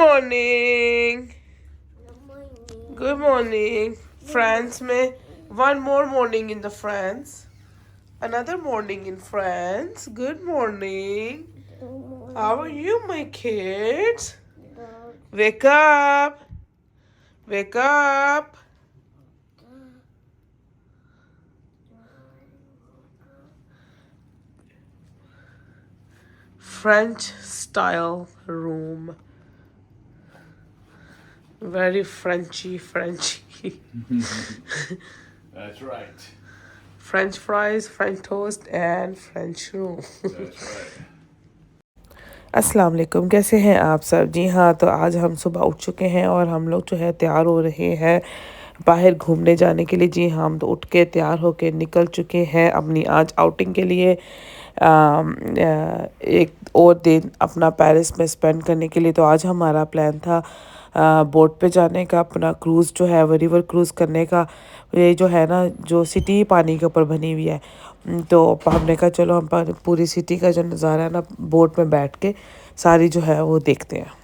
Morning good morning France में one more morning in the France another morning in France. Good morning. How are you, my kids? Wake up. Wake up. French style room. Very Frenchy. That's right. French fries, French toast and French room. That's right. अस्सलाम वालेकुम, कैसे हैं आप सब। जी हाँ, तो आज हम सुबह उठ चुके हैं और हम लोग जो है तैयार हो रहे हैं बाहर घूमने जाने के लिए। जी हाँ, हम तो उठ के तैयार होके निकल चुके हैं अपनी आज आउटिंग के लिए। एक और दिन अपना पेरिस में स्पेंड करने के लिए। तो आज हमारा प्लान था बोट पे जाने का, अपना क्रूज़ जो है वो रिवर क्रूज़ करने का। ये जो है ना, जो सिटी पानी के ऊपर बनी हुई है, तो हमने कहा चलो हम पूरी सिटी का जो नज़ारा है ना, बोट में बैठ के सारी जो है वो देखते हैं।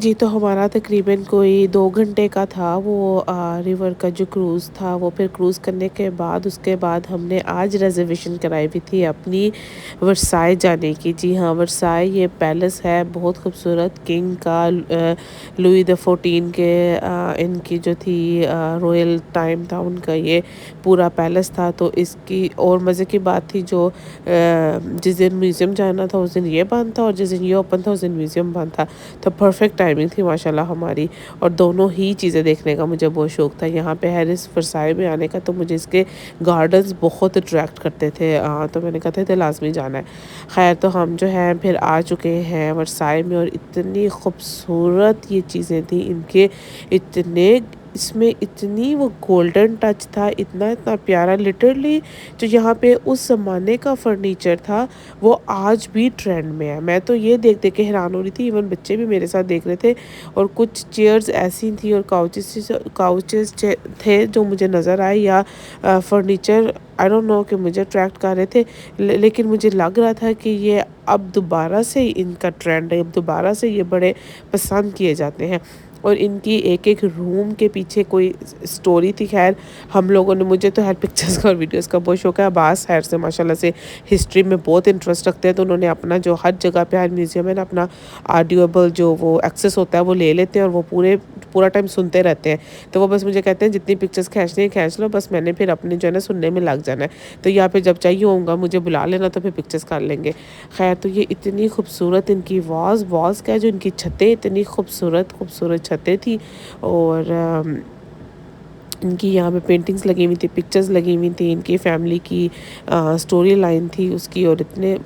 जी, तो हमारा तकरीबन कोई 2 घंटे का था वो रिवर का जो क्रूज़ था वो। फिर क्रूज़ करने के बाद उसके बाद हमने आज रिज़र्वेशन कराई हुई थी अपनी वर्साई जाने की। जी हाँ, वर्साई ये पैलेस है बहुत खूबसूरत, किंग का लुई द 14 के इनकी जो थी रॉयल टाइम था उनका, ये पूरा पैलेस था। तो इसकी और मज़े की बात थी, जो जिस दिन म्यूज़ियम जाना था उस दिन ये बंद था और जिस दिन ये ओपन था उस दिन म्यूज़ियम बंद था। तो परफेक्ट टाइमिंग थी माशाल्लाह हमारी, और दोनों ही चीज़ें देखने का मुझे बहुत शौक़ था। यहाँ पे हैरिस वर्साई में आने का तो मुझे इसके गार्डन्स बहुत अट्रैक्ट करते थे, तो मैंने कहा था लाजमी जाना है। खैर, तो हम जो है फिर आ चुके हैं वर्साई में, और इतनी खूबसूरत ये चीज़ें थी इनके, इतने इसमें इतनी वो गोल्डन टच था, इतना प्यारा। लिटरली जो यहाँ पे उस ज़माने का फर्नीचर था वो आज भी ट्रेंड में है। मैं तो ये देख देख के हैरान हो रही थी, इवन बच्चे भी मेरे साथ देख रहे थे। और कुछ चेयर्स ऐसी थी और काउचेस थे जो मुझे नज़र आए, या फर्नीचर आई डोंट नो कि मुझे अट्रैक्ट कर रहे थे, लेकिन मुझे लग रहा था कि ये अब दोबारा से इनका ट्रेंड है, अब दोबारा से ये बड़े पसंद किए जाते हैं। और इनकी एक एक रूम के पीछे कोई स्टोरी थी। खैर हम लोगों ने, मुझे तो हर पिक्चर्स का और वीडियोस का बहुत शौक है। अब्बास खैर से माशाल्लाह से हिस्ट्री में बहुत इंटरेस्ट रखते हैं, तो उन्होंने अपना जो हर जगह पे, हर म्यूज़ियम में ना अपना ऑडियोबल जो वो एक्सेस होता है वो ले लेते हैं और वो पूरा टाइम सुनते रहते हैं। तो वो बस मुझे कहते हैं जितनी पिक्चर्स खींचनी है खींच लो, बस मैंने फिर अपने जो है ना सुनने में लग जाना है। तो यहाँ पे जब चाहिए होगा मुझे बुला लेना, तो फिर पिक्चर्स कर लेंगे। खैर तो ये इतनी खूबसूरत इनकी वॉल्स क्या, जो इनकी छतें इतनी खूबसूरत छतें थी। और इनकी यहाँ पे पेंटिंग्स लगी हुई थी, पिक्चर्स लगी हुई थी, इनकी फैमिली की स्टोरी लाइन थी उसकी। और इतने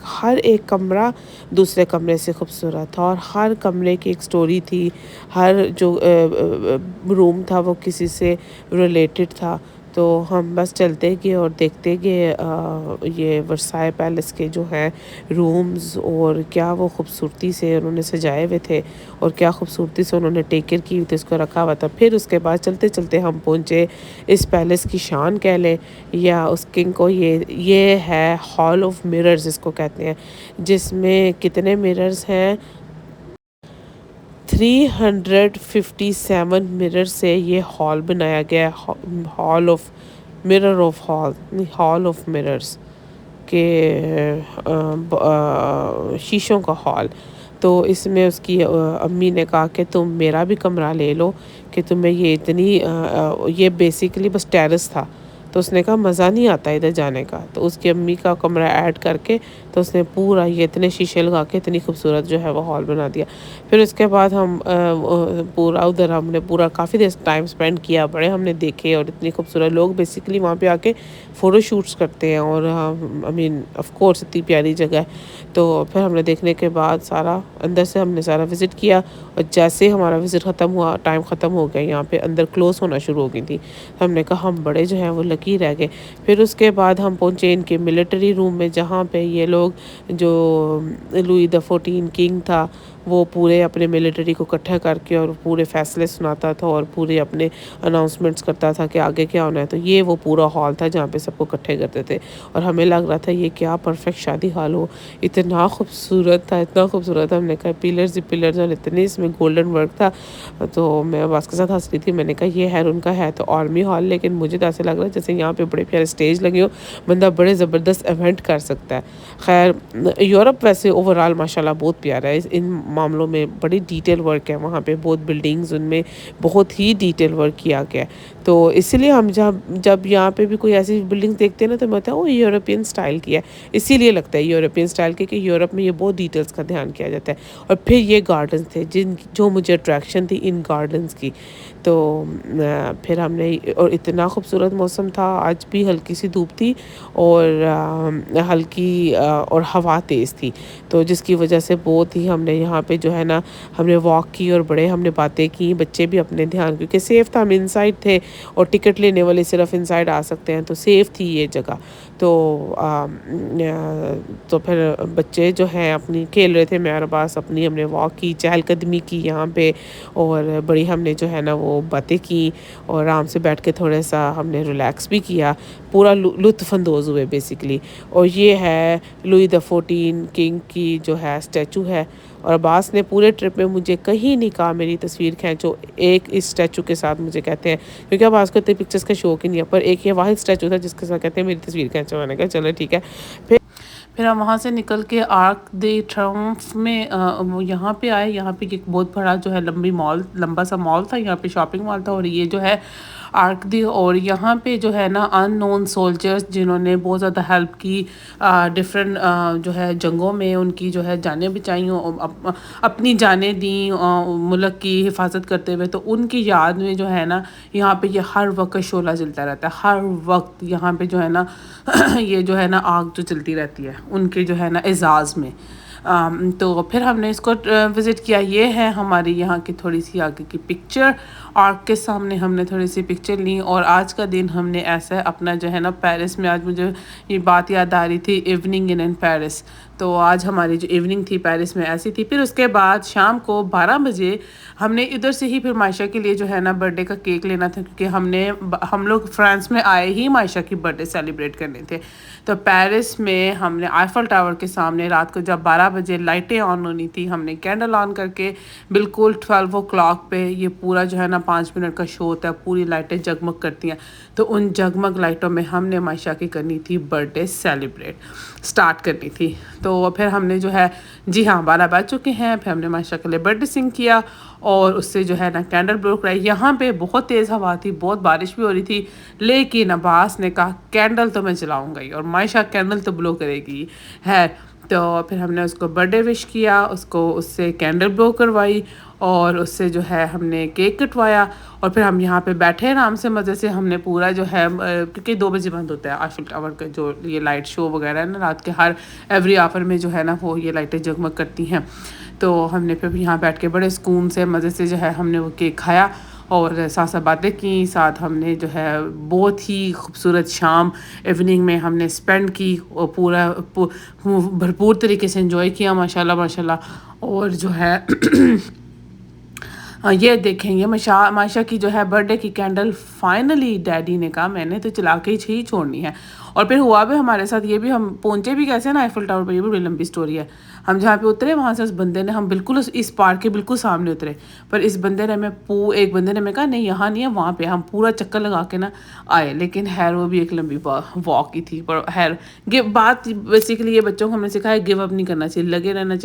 हर एक कमरा दूसरे कमरे से खूबसूरत था और हर कमरे की एक स्टोरी थी। हर जो रूम था वो किसी से रिलेटेड था। तो हम बस चलते गए और देखते गए ये वर्साई पैलेस के जो हैं रूम्स, और क्या वो खूबसूरती से उन्होंने सजाए हुए थे और क्या खूबसूरती से उन्होंने टेक केयर की हुई थी, उसको रखा हुआ था। फिर उसके बाद चलते चलते हम पहुँचे इस पैलेस की शान कह लें या उस किंग को। ये है हॉल ऑफ मिरर्स इसको कहते हैं, जिसमें कितने मिरर्स हैं, 357 मिरर से ये हॉल बनाया गया। Hall of hall of mirrors के शीशों का हॉल। तो इसमें उसकी अम्मी ने कहा कि तुम मेरा भी कमरा ले लो, कि तुम्हें ये इतनी ये बेसिकली बस टेरेस था, तो उसने कहा मज़ा नहीं आता इधर जाने का। तो उसकी अम्मी का कमरा ऐड करके तो उसने पूरा ये इतने शीशे लगा के इतनी खूबसूरत जो है वो हॉल बना दिया। फिर उसके बाद हम पूरा उधर हमने पूरा काफ़ी देर टाइम स्पेंड किया, बड़े हमने देखे। और इतनी खूबसूरत लोग बेसिकली वहाँ पे आके फ़ोटो शूट्स करते हैं, और आई मीन ऑफ कोर्स इतनी प्यारी जगह है। तो फिर हमने देखने के बाद सारा अंदर से हमने सारा विज़िट किया, और जैसे हमारा विज़िट ख़त्म हुआ, टाइम ख़त्म हो गया, यहाँ पे अंदर क्लोज़ होना शुरू हो गई थी। हमने कहा हम बड़े जो हैं वो लकी रह गए। फिर उसके बाद हम पहुँचे इनके मिलिट्री रूम में, जहाँ पे ये लोग जो लुई द 14 किंग था वो पूरे अपने मिलिट्री को इकट्ठा करके और पूरे फ़ैसले सुनाता था और पूरे अपने अनाउंसमेंट्स करता था कि आगे क्या होना है। तो ये वो पूरा हॉल था जहाँ पे सबको इकट्ठे करते थे, और हमें लग रहा था ये क्या परफेक्ट शादी हॉल हो। इतना खूबसूरत था, इतना खूबसूरत था। हमने कहा पिलर्स ही पिलर्स, और इतने इसमें गोल्डन वर्क था। तो मैं अब्बास के साथ हंस रही थी, मैंने कहा ये है उनका है तो आर्मी हॉल, लेकिन मुझे तो ऐसे लग रहा है जैसे यहाँ पे बड़े प्यारे स्टेज लगे हो, बंदा बड़े ज़बरदस्त इवेंट कर सकता है। खैर यूरोप वैसे ओवरऑल माशाल्लाह बहुत प्यारा है, इन मामलों में बड़ी डिटेल वर्क है वहाँ पे, बहुत बिल्डिंग्स उनमें बहुत ही डिटेल वर्क किया गया है। तो इसलिए हम जब यहाँ पे भी कोई ऐसी बिल्डिंग देखते हैं ना, तो मैं होता है वो यूरोपियन स्टाइल की है, इसीलिए लगता है यूरोपियन स्टाइल की, कि यूरोप में ये बहुत डिटेल्स का ध्यान किया जाता है। और फिर ये गार्डन्स थे जो मुझे अट्रैक्शन थी इन गार्डन्स की। तो फिर हमने, और इतना खूबसूरत मौसम था, आज भी हल्की सी धूप थी और हल्की और हवा तेज़ थी, तो जिसकी वजह से बहुत ही हमने यहाँ पे जो है ना हमने वॉक की और बड़े हमने बातें की। बच्चे भी अपने ध्यान, क्योंकि सेफ़ था, हम इनसाइड थे और टिकट लेने वाले सिर्फ इनसाइड आ सकते हैं, तो सेफ़ थी ये जगह। तो फिर बच्चे जो हैं अपनी खेल रहे थे, मेरे पास अपनी हमने वॉक की, चहलकदमी की यहाँ पे, और बड़ी हमने जो है ना वो बातें की और आराम से बैठ के थोड़ा सा हमने रिलैक्स भी किया, पूरा लुत्फ़अंदोज़ हुए बेसिकली। और ये है लुई द 14 किंग की जो है स्टैचू है, और अब्बास ने पूरे ट्रिप में मुझे कहीं नहीं कहा मेरी तस्वीर खींचो, एक इस स्टैचू के साथ मुझे कहते हैं, क्योंकि अब्बास को इतने पिक्चर्स का शौक ही नहीं है, पर एक ये वाहिद स्टैचू था जिसके साथ कहते हैं मेरी तस्वीर खींचो। मैंने कहा चलो ठीक है। फिर हम वहाँ से निकल के आर्क दे ट्रायम्फ में यहाँ पे आए। यहाँ पे एक बहुत बड़ा जो है लंबा सा मॉल था, यहाँ पे शॉपिंग मॉल था, और ये जो है आर्क दी। और यहाँ पे जो है ना अननोन सोल्जर्स जिन्होंने बहुत ज़्यादा हेल्प की डिफरेंट जो है जंगों में, उनकी जो है जानें बचाई, अपनी जानें दी मुल्क की हिफाजत करते हुए, तो उनकी याद में जो है ना यहाँ पे ये हर वक्त शोला जलता रहता है, हर वक्त यहाँ पे जो है ना ये जो है ना आग जो चलती रहती है उनके जो है ना एजाज़ में। तो फिर हमने इसको विज़िट किया। ये है हमारी यहाँ की थोड़ी सी आगे की पिक्चर, आर्क के सामने हमने थोड़ी सी पिक्चर ली। और आज का दिन हमने ऐसा अपना जो है ना पेरिस में, आज मुझे ये बात याद आ रही थी, इवनिंग इन पेरिस। तो आज हमारी जो इवनिंग थी पेरिस में ऐसी थी। फिर उसके बाद शाम को 12 बजे हमने इधर से ही फिर मायशा के लिए जो है ना बर्थडे का केक लेना था, क्योंकि हम लोग फ्रांस में आए ही मायशा की बर्थडे सेलिब्रेट करने थे। तो पेरिस में हमने आईफल टावर के सामने रात को जब 12 बजे लाइटें ऑन होनी थी, हमने कैंडल ऑन करके बिल्कुल 12 ओ क्लॉक पे ये पूरा जो है ना 5 मिनट का शो होता है, पूरी लाइटें जगमग करती हैं। तो उन जगमग लाइटों में हमने मायशा की करनी थी बर्थडे सेलिब्रेट, स्टार्ट करनी थी। तो फिर हमने जो है जी हाँ 12 बज चुके हैं, फिर हमने मायशा के लिए बर्थडे सिंग किया और उससे जो है ना कैंडल ब्लो कराई। यहाँ पे बहुत तेज़ हवा थी, बहुत बारिश भी हो रही थी, लेकिन अब्बास ने कहा कैंडल तो मैं जलाऊंगा ही और मायशा कैंडल तो ब्लो करेगी है। तो फिर हमने उसको बर्थडे विश किया, उसको उससे कैंडल ब्लो करवाई और उससे जो है हमने केक कटवाया और फिर हम यहाँ पे बैठे आराम से मज़े से। हमने पूरा जो है क्योंकि 2 बजे बंद होता है आईफिल टावर का जो ये लाइट शो वगैरह है ना, रात के हर एवरी आवर में जो है ना वो ये लाइटें जगमग करती हैं। तो हमने फिर यहाँ बैठ के बड़े सुकून से मज़े से जो है हमने वो केक खाया और साथ साथ बातें की, साथ हमने जो है बहुत ही खूबसूरत शाम इवनिंग में हमने स्पेंड की और पूरा भरपूर तरीके से एंजॉय किया माशाल्लाह माशाल्लाह। और जो है ये देखें, ये मायशा की जो है बर्थडे की कैंडल फाइनली डैडी ने कहा मैंने तो चला के ही छोड़नी है। और फिर हुआ भी हमारे साथ, ये भी हम पहुंचे भी कैसे ना आईफिल टावर पर, ये भी बड़ी लंबी स्टोरी है। हम जहाँ पे उतरे वहाँ से उस बंदे ने, हम बिल्कुल इस पार्क के बिल्कुल सामने उतरे, पर इस बंदे ने एक बंदे ने मैं कहा नहीं यहाँ नहीं है, वहाँ पे हम पूरा चक्कर लगा के ना आए। लेकिन खैर वो भी एक लंबी वॉक ही थी। पर खैर बात बेसिकली ये बच्चों को हमने सिखाया गिव अप नहीं करना चाहिए, लगे रहना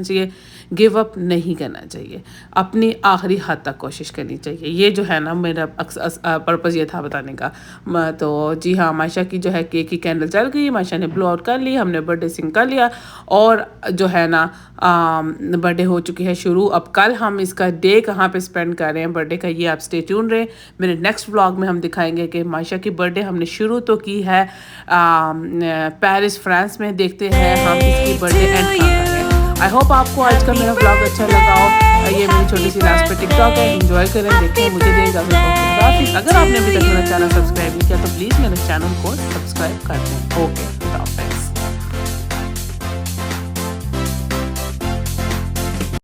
चाहिए, गिव अप नहीं करना चाहिए, अपनी आखिरी हद तक कोशिश करनी चाहिए। ये जो है ना मेरा पर्पज़ ये था बताने का। तो जी हाँ मायशा की जो है केक की कैंडल चल गई, मायशा ने ब्लो आउट कर ली, हमने बर्थडे सिंग कर लिया और जो है ना बर्थडे हो चुकी है शुरू। अब कल हम इसका डे कहाँ पे स्पेंड कर रहे हैं बर्थडे का, ये आप स्टे ट्यून रहे। मेरे नेक्स्ट व्लॉग में हम दिखाएंगे कि मायशा की बर्थडे हमने शुरू तो की है पेरिस फ्रांस में, देखते हैं हम इसकी बर्थडे एंड कहाँ करें। आई होप आपको आज का मेरा व्लॉग अच्छा लगा हो। ये मेरी छोटी सी लास्ट पे टिकटॉक है, एंजॉय करें, देखें, मुझे दें इजाज़त। अगर आपने अभी तक मेरा चैनल सब्सक्राइब नहीं किया तो प्लीज़ मेरे चैनल को सब्सक्राइब कर दें। ओके।